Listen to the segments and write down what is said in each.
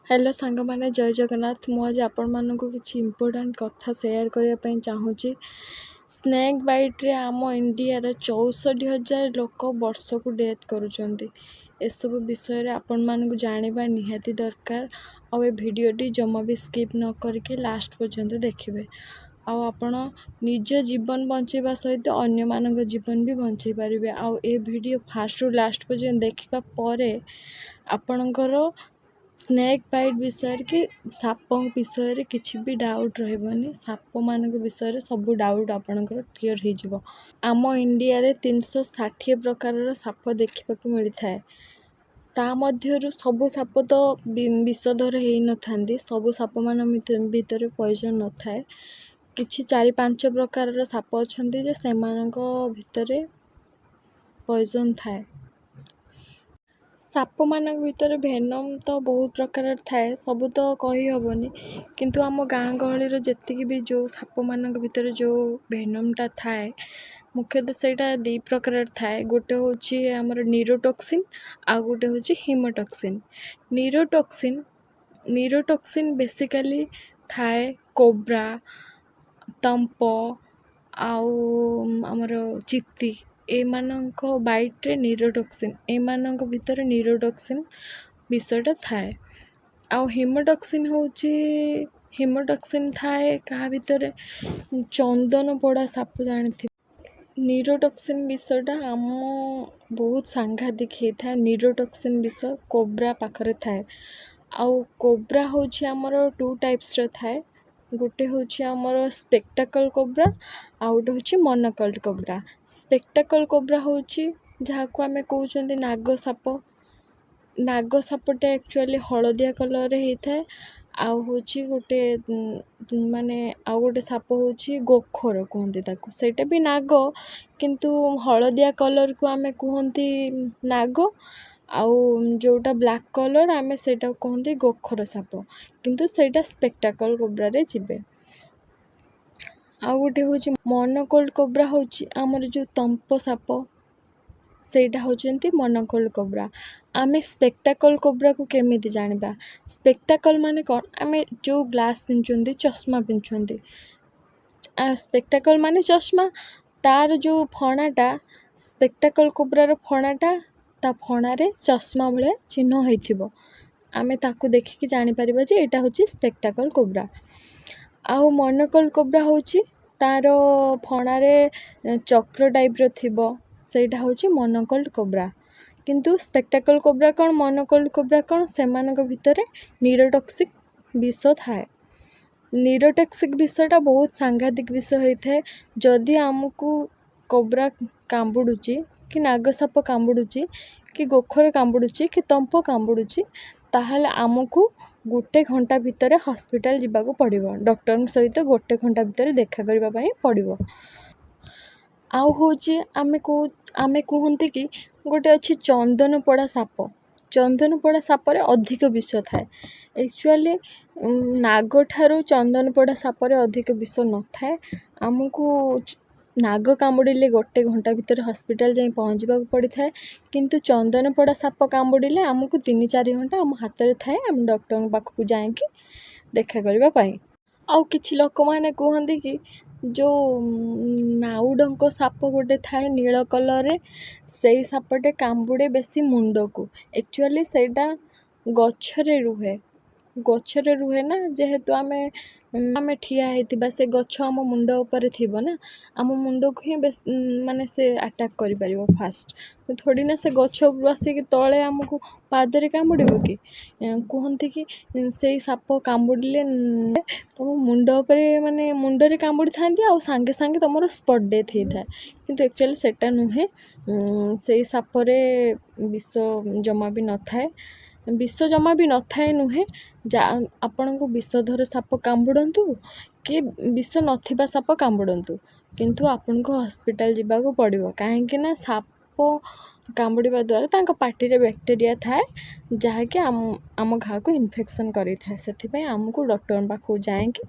Hello सांग मैंने जय जगन्नाथ। मु आज आपण मानक किसी इम्पोर्टाट कथा सेयार करने चाहूँगी। स्नेक बाइट रे आम इंडिया 64,000 लोक वर्ष को डेथ करुँच। एसबू विषय आपण मानक जाना निहाती दरकार। आउ भिडटी जमा भी स्किप न करके लास्ट पर्यंत देखिए। आपण निज जीवन बचाइबा सहित अन्य मानक जीवन भी बचाई पारे। आउ ए वीडियो फास्ट रु लास्ट पर्यंत देखा पर आपणकर स्नेक बाइट विषय कि साप विषय किसी भी डाउट रही। साप मान विषय सब डाउट आपणकर क्लीयर हो। आम इंडिया रे 360 प्रकार साप देखा मिलता है। ता मध्यरु सबु साप तो विषधर हो न था। सबु साप मान भितर पॉइजन न थाए। किछि 4-5 प्रकार साप अच्छा से भितर पॉइजन थाए। साप मान भीतर भेनम तो बहुत प्रकार थाए, सबू तो कही हेनी। किंतु आम गाँ गहली जेतिक भी जो साप मान भीतर जो भेनमटा थाए मुख्यतः सेटा 2 प्रकार थाए। गोटे होची आमर न्यूरोटॉक्सिन आ गोटे होची हीमोटॉक्सिन। न्यूरोटॉक्सिन बेसिकली थाए कोब्रा, तंप आउ आमर चित्ती एमानंक बाइट रे न्यूरोटॉक्सिन एमानंक भीतर न्यूरोटॉक्सिन विषयटा थाए। आउ हीमोटॉक्सिन थाए क्या भीतर चंदन पोड़ा साप जानी। न्यूरोटॉक्सिन विषयटा आम बहुत सांघातिक होता है। न्यूरोटॉक्सिन विषय कोब्रा पाखरे थाए। आउ कोब्रा होची आमर 2 टाइप्स रे थाए। गोटे होची आमर स्पेक्टाकल कोब्रा आ गोटे होची मोनोकल्ड कोब्रा। स्पेक्टाकल कोब्रा होची जहाँ को आमे कहउचंदी नाग साप। नाग सापटा एक्चुअली हलदिया कलर रे होता है। आउ होची गोटे माने आउ गोटे साप होची गोखर कहते ताकू। सेटा भी नाग किंतु हलदिया कलर को आमे कहती नाग। आउ जोटा ब्लैक कलर आमे सेटा कहते गोखर साप। किंतु सेटा स्पेक्टाकल कोब्रा रे जिबे। आउ गोटे होची मोनोकोल्ड कोब्रा होची आमर जो तंप साप सेटा होचंती मोनोकोल्ड कोब्रा। आमे स्पेक्टाकल कोब्रा को केमिति जानिबा। स्पेक्टाकल माने कोन आमे जो ग्लास पिंचुंदी चश्मा पिंचुंदी। स्पेक्टाकल माने चश्मा तार जो फणाटा स्पेक्टाकल कोब्रा रो फणाटा ता फणारे चश्मा भले चिन्ह होइथिबो। आमे ताकू देखिकी जानि परिबा जे एटा होची स्पेक्टाकल कोब्रा। आउ मोनोकोल्ड कोब्रा होची तार फणारे चक्र टाइप रो थिबो सेटा होची मोनोकोल्ड कोब्रा। किंतु स्पेक्टाकल कोब्रा कौन मोनोकोल्ड कोब्रा कौन सेमानक भितरे न्यूरोटॉक्सिक विष थाए। न्यूरोटॉक्सिक विषटा बहुत सांघातिक विष होता है। जदि आमको कोब्रा कांबुडुची कि नागसाप कांबुडुची कि गोखर कांबुडुची कि तंप कांबुडुची ताहले आमको 1 घंटा भितर हॉस्पिटल जिबाको पड़िबो। डॉक्टर सहित 1 घंटा भितर देखा करबा पई पड़िबो। आउ होची आमे कहते कि गोटे अच्छी चंदन पोड़ा साप। चंदन पोड़ा सापर अधिक विष थाए। एक्चुअली नाग ठारू चंदन पोड़ा सापर अधिक विष न थाए। आमको नाग कामुड़िले 1 घंटा भितर हॉस्पिटल जाई पहुँचबा पड़ी थाए। किंतु चंदन पोड़ा साप कामुड़िले आमको 3-4 घंटा आम हाथ रे थाए आम डॉक्टर पाखକୁ जाइकी देखा करबा पई। आउ किछि लोक माने कहंदी कि जो नाउडंक साप गोटे थाए नील कलर रे सेई सापटे कांबुड़े बेसी मुंड को। एक्चुअली सेटा गछरे रुहे ना जेहेतु आमे ठिया हेतिबा से गछ आम मुंड ऊपर थिबो ना आम मुंड को ही माने से अटैक करि परिबो फास्ट। थोड़ी ना से गछ बसी तले आमको पादरे कामुड़िबो कि कहंती कि सेई साप कामुड़िले तुम मुंड ऊपर माने मुंडरे कामुड़ी थांती आ सांगे सांगे तुमरो स्पॉट डेथ होता है। किंतु एक्चुअली सेटा नुहे। सेई सापरे विष जमा भी न थाए। विष जमा भी न थाए नुहे। आपण को विषधर साप कामुड़ंतु कि विष नथिबा साप कामुड़ंतु किंतु आपण को हॉस्पिटल जिबाको पड़िबो। काहेकि ना साप कामुड़िबा द्वारा तांका पार्टी रे बैक्टीरिया थाए जहाँकि आम घा को इन्फेक्शन करि थाए। सेथिपई आमको डॉक्टर पाखକୁ जाइकी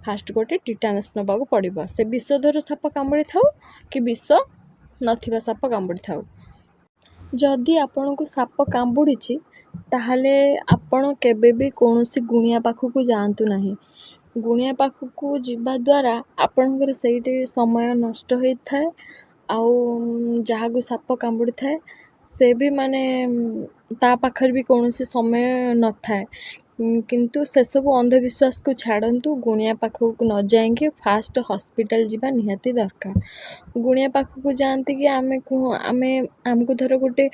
फास्ट गोटे टिटानस नबाको पड़िबो। से विषधर साप कामुड़ी थाउ कि विष नथिबा साप कामुड़ी थाउ। जदि आपण को साप कामुड़ीची ତାହେଲେ ଆପଣ କେବେ ବି କୌଣସି ଗୁଣିଆ ପାଖକୁ ଯାଆନ୍ତୁ ନାହିଁ। ଗୁଣିଆ ପାଖକୁ ଯିବା ଦ୍ୱାରା ଆପଣଙ୍କର ସେଇଠି ସମୟ ନଷ୍ଟ ହୋଇଥାଏ। ଆଉ ଯାହାକୁ ସାପ କାମୁଡ଼ିଥାଏ ସେ ବି ମାନେ ତା ପାଖରେ ବି କୌଣସି ସମୟ ନଥାଏ। କିନ୍ତୁ ସେସବୁ ଅନ୍ଧବିଶ୍ୱାସକୁ ଛାଡ଼ନ୍ତୁ। ଗୁଣିଆ ପାଖକୁ ନ ଯାଇକି ଫାଷ୍ଟ ହସ୍ପିଟାଲ ଯିବା ନିହାତି ଦରକାର। ଗୁଣିଆ ପାଖକୁ ଯାଆନ୍ତି କି ଆମେ ଆମକୁ ଧର ଗୋଟେ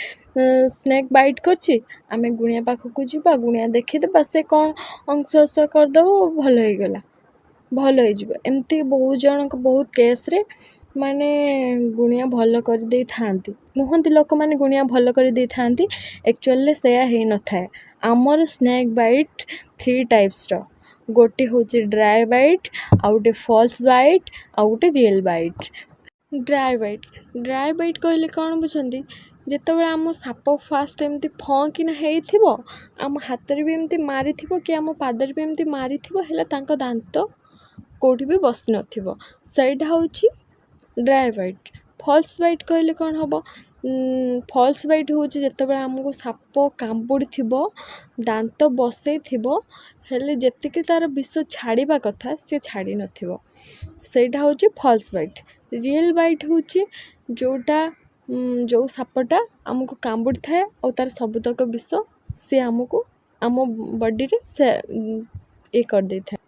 ସ୍ନେକ୍ ବାଇଟ୍ କରିଛି, ଆମେ ଗୁଣିଆ ପାଖକୁ ଯିବା, ଗୁଣିଆ ଦେଖିଦେବା, ସେ କ'ଣ ଅଂଶୁଘାତ କରିଦେବ, ଭଲ ହେଇଗଲା, ଭଲ ହେଇଯିବ। ଏମିତି ବହୁତ ଜଣଙ୍କ ବହୁତ କେସ୍ରେ ମାନେ ଗୁଣିଆ ଭଲ କରିଦେଇଥାନ୍ତି। କୁହନ୍ତି ଲୋକମାନେ ଗୁଣିଆ ଭଲ କରିଦେଇଥାନ୍ତି, ଆକ୍ଚୁଆଲିରେ ସେୟା ହେଇନଥାଏ। ଆମର ସ୍ନେକ୍ ବାଇଟ୍ 3 ଟାଇପ୍ସର। ଗୋଟେ ହେଉଛି ଡ୍ରାଏ ବାଇଟ୍, ଆଉ ଗୋଟେ ଫଲ୍ସ ବାଇଟ୍, ଆଉ ଗୋଟେ ରିଏଲ୍ ବାଇଟ୍। ଡ୍ରାଏ ବାଇଟ୍ କହିଲେ କ'ଣ ବୁଝନ୍ତି? ଯେତେବେଳେ ଆମ ସାପ ଫାଷ୍ଟ ଏମିତି ଫଁ କିନା ହେଇଥିବ, ଆମ ହାତରେ ବି ଏମିତି ମାରିଥିବ କି ଆମ ପାଦରେ ବି ଏମିତି ମାରିଥିବ, ହେଲେ ତାଙ୍କ ଦାନ୍ତ କେଉଁଠି ବି ବସିନଥିବ, ସେଇଟା ହେଉଛି ଡ୍ରାଏ ବାଇଟ୍। ଫଲ୍ସ ବାଇଟ୍ କହିଲେ କ'ଣ ହେବ? ଫଲ୍ସ ବାଇଟ୍ ହେଉଛି ଯେତେବେଳେ ଆମକୁ ସାପ କାମୁଡ଼ିଥିବ, ଦାନ୍ତ ବସେଇଥିବ, ହେଲେ ଯେତିକି ତା'ର ବିଷ ଛାଡ଼ିବା କଥା ସେ ଛାଡ଼ି ନଥିବ, ସେଇଟା ହେଉଛି ଫଲ୍ସ ବାଇଟ୍। ରିଏଲ୍ ବାଇଟ୍ ହେଉଛି ଯେଉଁ ସାପଟା ଆମକୁ କାମୁଡ଼ିଥାଏ ଆଉ ତା'ର ସବୁତକ ବିଷ ସେ ଆମ ବଡ଼ିରେ ସେ ଇଏ କରିଦେଇଥାଏ।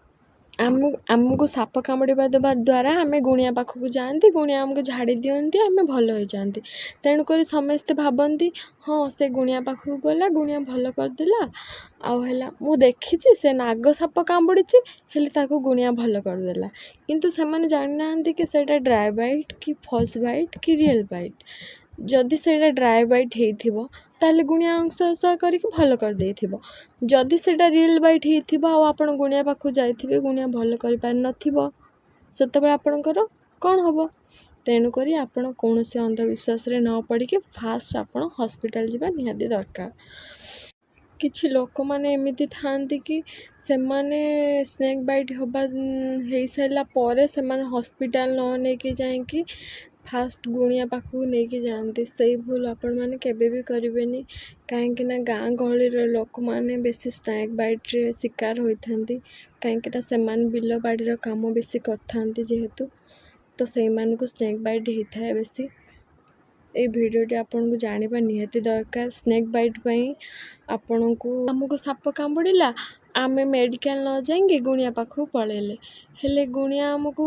ଆମକୁ ସାପ କାମୁଡ଼ିବା ଦେବା ଦ୍ୱାରା ଆମେ ଗୁଣିଆ ପାଖକୁ ଯାଆନ୍ତି, ଗୁଣିଆ ଆମକୁ ଝାଡ଼ି ଦିଅନ୍ତି, ଆମେ ଭଲ ହେଇଯାଆନ୍ତି। ତେଣୁକରି ସମସ୍ତେ ଭାବନ୍ତି ହଁ ସେ ଗୁଣିଆ ପାଖକୁ ଗଲା, ଗୁଣିଆ ଭଲ କରିଦେଲା, ଆଉ ହେଲା ମୁଁ ଦେଖିଛି ସେ ନାଗ ସାପ କାମୁଡ଼ିଛି, ହେଲେ ତାକୁ ଗୁଣିଆ ଭଲ କରିଦେଲା। କିନ୍ତୁ ସେମାନେ ଜାଣିନାହାନ୍ତି କି ସେଇଟା ଡ୍ରାଏ ବାଇଟ୍ କି ଫଲ୍ସ ବାଇଟ୍ କି ରିଏଲ୍ ବାଇଟ୍। ଯଦି ସେଇଟା ଡ୍ରାଏ ବାଇଟ୍ ହେଇଥିବ ତାହେଲେ ଗୁଣିଆ ଅଂଶୁଘାତ କରିକି ଭଲ କରିଦେଇଥିବ। ଯଦି ସେଇଟା ରିଏଲ୍ ବାଇଟ୍ ହେଇଥିବ ଆଉ ଆପଣ ଗୁଣିଆ ପାଖକୁ ଯାଇଥିବେ, ଗୁଣିଆ ଭଲ କରିପାରିନଥିବ, ସେତେବେଳେ ଆପଣଙ୍କର କ'ଣ ହେବ? ତେଣୁକରି ଆପଣ କୌଣସି ଅନ୍ଧବିଶ୍ୱାସରେ ନ ପଡ଼ିକି ଫାଷ୍ଟ ଆପଣ ହସ୍ପିଟାଲ ଯିବା ନିହାତି ଦରକାର। କିଛି ଲୋକମାନେ ଏମିତି ଥାଆନ୍ତି କି ସେମାନେ ସ୍ନେକ୍ ବାଇଟ୍ ହେଇସାରିଲା ପରେ ସେମାନେ ହସ୍ପିଟାଲ ନ ନେଇକି ଯାଇକି ଫାଷ୍ଟ ଗୁଣିଆ ପାଖକୁ ନେଇକି ଯାଆନ୍ତି। ସେଇ ଭୁଲ ଆପଣମାନେ କେବେ ବି କରିବେନି। କାହିଁକିନା ଗାଁ ଗହଳିର ଲୋକମାନେ ବେଶୀ ସ୍ନେକ୍ ବାଇଟ୍ରେ ଶିକାର ହୋଇଥାନ୍ତି। କାହିଁକିନା ସେମାନେ ବିଲ ବାଡ଼ିର କାମ ବେଶୀ କରିଥାନ୍ତି ଯେହେତୁ, ତ ସେଇମାନଙ୍କୁ ସ୍ନେକ୍ ବାଇଟ୍ ହେଇଥାଏ ବେଶୀ। ଏଇ ଭିଡ଼ିଓଟି ଆପଣଙ୍କୁ ଜାଣିବା ନିହାତି ଦରକାର। ସ୍ନେକ୍ ବାଇଟ୍ ପାଇଁ ଆମକୁ ସାପ କାମୁଡ଼ିଲା, ଆମେ ମେଡ଼ିକାଲ ନ ଯାଇକି ଗୁଣିଆ ପାଖକୁ ପଳେଇଲେ, ହେଲେ ଗୁଣିଆ ଆମକୁ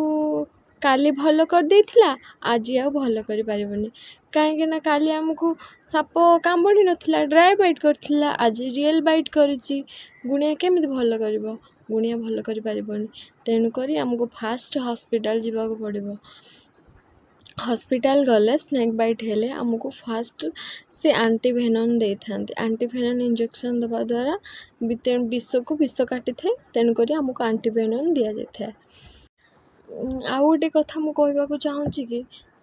କାଲି ଭଲ କରିଦେଇଥିଲା, ଆଜି ଆଉ ଭଲ କରିପାରିବନି। କାହିଁକିନା କାଲି ଆମକୁ ସାପ କାମୁଡ଼ି ନଥିଲା, ଡ୍ରାଏ ବାଇଟ୍ କରିଥିଲା, ଆଜି ରିଏଲ୍ ବାଇଟ୍ କରିଛି, ଗୁଣିଆ କେମିତି ଭଲ କରିବ? ଗୁଣିଆ ଭଲ କରିପାରିବନି। ତେଣୁକରି ଆମକୁ ଫାଷ୍ଟ ହସ୍ପିଟାଲ ଯିବାକୁ ପଡ଼ିବ। ହସ୍ପିଟାଲ ଗଲେ ସ୍ନେକ୍ ବାଇଟ୍ ହେଲେ ଆମକୁ ଫାଷ୍ଟ ସେ ଆଣ୍ଟିଭେନମ୍ ଦେଇଥାନ୍ତି। ଆଣ୍ଟିଭେନମ୍ ଇଞ୍ଜେକ୍ସନ୍ ଦେବା ଦ୍ୱାରା ବିଷକୁ ବିଷ କାଟିଥାଏ, ତେଣୁକରି ଆମକୁ ଆଣ୍ଟିଭେନମ୍ ଦିଆଯାଇଥାଏ। ଆଉ ଗୋଟେ କଥା ମୁଁ କହିବାକୁ ଚାହୁଁଛି କି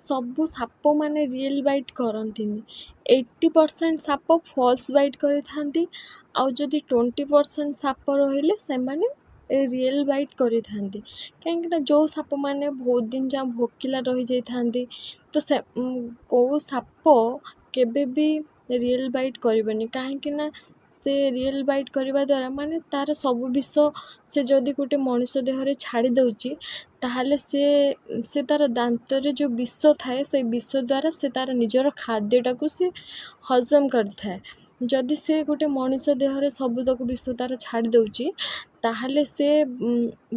ସବୁ ସାପମାନେ ରିଏଲ୍ ବାଇଟ୍ କରନ୍ତିନି। 80% ସାପ ଫଲ୍ସ ବାଇଟ୍ କରିଥାନ୍ତି, ଆଉ ଯଦି 20% ସାପ ରହିଲେ ସେମାନେ ରିଏଲ୍ ବାଇଟ୍ କରିଥାନ୍ତି। କାହିଁକିନା ଯେଉଁ ସାପମାନେ ବହୁତ ଦିନ ଯାଏଁ ଭୋକିଲା ରହିଯାଇଥାନ୍ତି, ତ କେଉଁ ସାପ କେବେ ବି ରିଏଲ୍ ବାଇଟ୍ କରିବନି। କାହିଁକିନା ସେ ରିଏଲ୍ ବାଇଟ୍ କରିବା ଦ୍ୱାରା ମାନେ ତା'ର ସବୁ ବିଷ ସେ ଯଦି ଗୋଟେ ମଣିଷ ଦେହରେ ଛାଡ଼ି ଦେଉଛି, ତାହେଲେ ସେ ତା'ର ଦାନ୍ତରେ ଯେଉଁ ବିଷ ଥାଏ, ସେଇ ବିଷ ଦ୍ୱାରା ସେ ତା'ର ନିଜର ଖାଦ୍ୟଟାକୁ ସେ ହଜମ କରିଥାଏ। ଯଦି ସେ ଗୋଟେ ମଣିଷ ଦେହରେ ସବୁତକ ବିଷ ତା'ର ଛାଡ଼ି ଦେଉଛି, ତାହେଲେ ସେ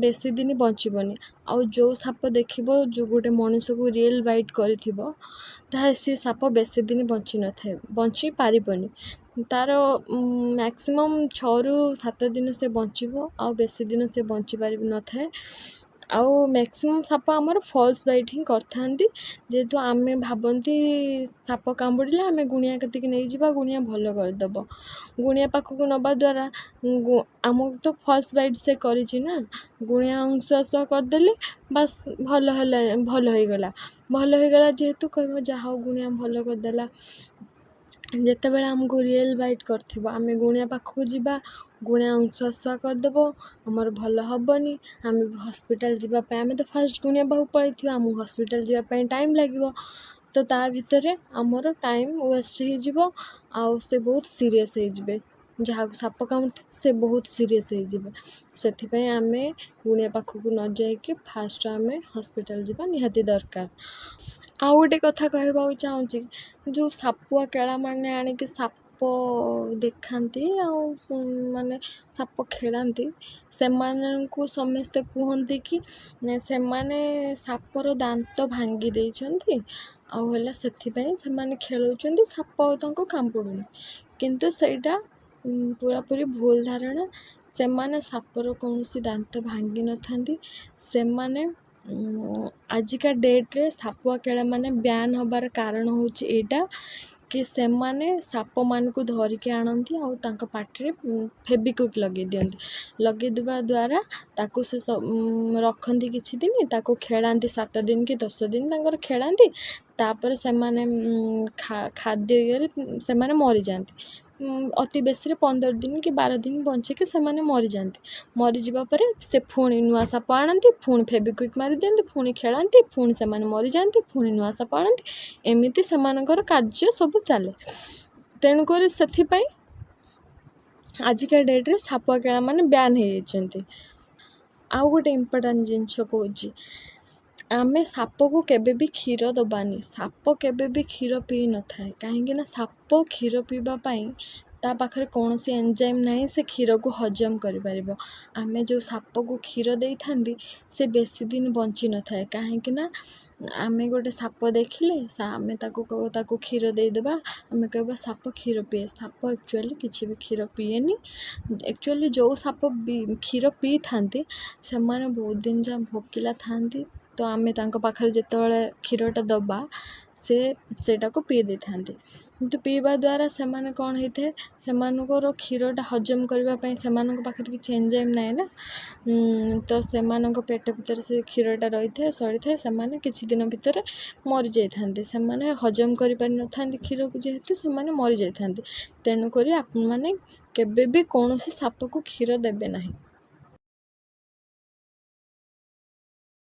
ବେଶୀ ଦିନ ବଞ୍ଚିବନି। ଆଉ ଯେଉଁ ସାପ ଦେଖିବ ଯେଉଁ ଗୋଟେ ମଣିଷକୁ ରିଏଲ୍ ବାଇଟ୍ କରିଥିବ, ତାହେଲେ ସେ ସାପ ବେଶୀ ଦିନ ବଞ୍ଚି ପାରିବନି। ତା'ର ମ୍ୟାକ୍ସିମମ୍ 6ରୁ 7 ଦିନ ସେ ବଞ୍ଚିବ, ଆଉ ବେଶୀ ଦିନ ସେ ବଞ୍ଚିପାରିନଥାଏ। ଆଉ ମ୍ୟାକ୍ସିମମ୍ ସାପ ଆମର ଫଲ୍ସ ବାଇଟ୍ ହିଁ କରିଥାନ୍ତି, ଯେହେତୁ ଆମେ ଭାବନ୍ତି ସାପ କାମୁଡ଼ିଲେ ଆମେ ଗୁଣିଆ କତିକି ନେଇଯିବା, ଗୁଣିଆ ଭଲ କରିଦେବ। ଗୁଣିଆ ପାଖକୁ ନେବା ଦ୍ୱାରା ଆମକୁ ତ ଫଲ୍ସ ବାଇଟ୍ ସେ କରିଛି ନା, ଗୁଣିଆ ଅଂଶୁଘାତ କରିଦେଲେ ବାସ୍ ଭଲ ହେଇଗଲା ଯେହେତୁ କହିବ ଯାହା ହଉ ଗୁଣିଆ ଭଲ କରିଦେଲା। ଯେତେବେଳେ ଆମକୁ ରିଏଲ୍ ବାଇଟ୍ କରିଥିବ, ଆମେ ଗୁଣିଆ ପାଖକୁ ଯିବା, ଗୁଣିଆ ଅଂଶୁଘାତ କରିଦେବ, ଆମର ଭଲ ହେବନି। ଆମେ ହସ୍ପିଟାଲ ଯିବା ପାଇଁ ଆମେ ତ ଫାଷ୍ଟ ଗୁଣିଆ ପାଖକୁ ପଳେଇଥିବା, ଆମକୁ ହସ୍ପିଟାଲ ଯିବା ପାଇଁ ଟାଇମ୍ ଲାଗିବ, ତ ତା ଭିତରେ ଆମର ଟାଇମ୍ ୱେଷ୍ଟ ହେଇଯିବ, ଆଉ ସେ ବହୁତ ସିରିୟସ୍ ହେଇଯିବେ। ଯାହାକୁ ସାପ କାମୁଡ଼ିଥିବ ସେ ବହୁତ ସିରିୟସ୍ ହେଇଯିବେ। ସେଥିପାଇଁ ଆମେ ଗୁଣିଆ ପାଖକୁ ନ ଯାଇକି ଫାଷ୍ଟ ଆମେ ହସ୍ପିଟାଲ ଯିବା ନିହାତି ଦରକାର। ଆଉ ଗୋଟେ କଥା କହିବାକୁ ଚାହୁଁଛି, ଯେଉଁ ସାପୁଆ କେଳାମାନେ ଆଣିକି ସାପ ଦେଖାନ୍ତି ଆଉ ମାନେ ସାପ ଖେଳାନ୍ତି, ସେମାନଙ୍କୁ ସମସ୍ତେ କୁହନ୍ତି କି ସେମାନେ ସାପର ଦାନ୍ତ ଭାଙ୍ଗି ଦେଇଛନ୍ତି, ଆଉ ହେଲା ସେଥିପାଇଁ ସେମାନେ ଖେଳଉଛନ୍ତି, ସାପ ଆଉ ତାଙ୍କୁ କାମୁଡ଼ୁନି। କିନ୍ତୁ ସେଇଟା ପୁରାପୁରି ଭୁଲ ଧାରଣା। ସେମାନେ ସାପର କୌଣସି ଦାନ୍ତ ଭାଙ୍ଗି ନଥାନ୍ତି। ସେମାନେ ଆଜିକା ଡେଟ୍ରେ ସାପୁଆ କେଳାମାନେ ବ୍ୟାନ୍ ହେବାର କାରଣ ହେଉଛି ଏଇଟା କି ସେମାନେ ସାପମାନଙ୍କୁ ଧରିକି ଆଣନ୍ତି ଆଉ ତାଙ୍କ ପାଟିରେ ଫେବିକ୍ୱିକ୍ ଲଗାଇ ଦିଅନ୍ତି। ଲଗାଇ ଦେବା ଦ୍ୱାରା ତାକୁ ସେ ରଖନ୍ତି କିଛି ଦିନ, ତାକୁ ଖେଳାନ୍ତି 7 ଦିନ କି 10 ଦିନ ତାଙ୍କର ଖେଳାନ୍ତି, ତାପରେ ସେମାନେ ଖାଦ୍ୟ ଇଏରେ ସେମାନେ ମରିଯାଆନ୍ତି। ଅତି ବେଶୀରେ 15 ଦିନ କି 12 ଦିନ ବଞ୍ଚିକି ସେମାନେ ମରିଯାଆନ୍ତି। ମରିଯିବା ପରେ ସେ ପୁଣି ନୂଆ ସାପ ଆଣନ୍ତି, ପୁଣି ଫେବିକ୍ୱିକ୍ ମାରିଦିଅନ୍ତି, ପୁଣି ଖେଳାନ୍ତି, ପୁଣି ସେମାନେ ମରିଯାଆନ୍ତି, ପୁଣି ନୂଆ ସାପ ଆଣନ୍ତି। ଏମିତି ସେମାନଙ୍କର କାର୍ଯ୍ୟ ସବୁ ଚାଲେ। ତେଣୁକରି ସେଥିପାଇଁ ଆଜିକା ଡେଟ୍ରେ ସାପୁଆ କେଳାମାନେ ବ୍ୟାନ୍ ହେଇଯାଇଛନ୍ତି। ଆଉ ଗୋଟେ ଇମ୍ପୋର୍ଟାଣ୍ଟ ଜିନିଷ କହୁଛି, ଆମେ ସାପକୁ କେବେ ବି କ୍ଷୀର ଦେବାନି। ସାପ କେବେ ବି କ୍ଷୀର ପିଇ ନଥାଏ, କାହିଁକିନା ସାପ କ୍ଷୀର ପିଇବା ପାଇଁ ତା ପାଖରେ କୌଣସି ଏନଜାଇମ୍ ନାହିଁ ସେ କ୍ଷୀରକୁ ହଜମ କରିପାରିବ। ଆମେ ଯେଉଁ ସାପକୁ କ୍ଷୀର ଦେଇଥାନ୍ତି ସେ ବେଶୀ ଦିନ ବଞ୍ଚିନଥାଏ, କାହିଁକିନା ଆମେ ଗୋଟେ ସାପ ଦେଖିଲେ ଆମେ ତାକୁ କ୍ଷୀର ଦେଇଦେବା, ଆମେ କହିବା ସାପ କ୍ଷୀର ପିଏ। ସାପ ଆକ୍ଚୁଆଲି କିଛି ବି କ୍ଷୀର ପିଏନି। ଆକ୍ଚୁଆଲି ଯେଉଁ ସାପ କ୍ଷୀର ପିଇଥାନ୍ତି ସେମାନେ ବହୁତ ଦିନ ଯାଏଁ ଭୋକିଲା ଥାଆନ୍ତି, ତ ଆମେ ତାଙ୍କ ପାଖରେ ଯେତେବେଳେ କ୍ଷୀରଟା ଦେବା ସେଇଟାକୁ ପିଇ ଦେଇଥାନ୍ତି। କିନ୍ତୁ ପିଇବା ଦ୍ୱାରା ସେମାନେ କ'ଣ ହେଇଥାଏ, ସେମାନଙ୍କର କ୍ଷୀରଟା ହଜମ କରିବା ପାଇଁ ସେମାନଙ୍କ ପାଖରେ କିଛି ଏନଜାଇମ୍ ନାହିଁ ନା, ତ ସେମାନଙ୍କ ପେଟ ଭିତରେ ସେ କ୍ଷୀରଟା ରହିଥାଏ, ସରିଥାଏ, ସେମାନେ କିଛି ଦିନ ଭିତରେ ମରିଯାଇଥାନ୍ତି। ସେମାନେ ହଜମ କରିପାରିନଥାନ୍ତି କ୍ଷୀରକୁ, ଯେହେତୁ ସେମାନେ ମରିଯାଇଥାନ୍ତି। ତେଣୁକରି ଆପଣମାନେ କେବେ ବି କୌଣସି ସାପକୁ କ୍ଷୀର ଦେବେ ନାହିଁ।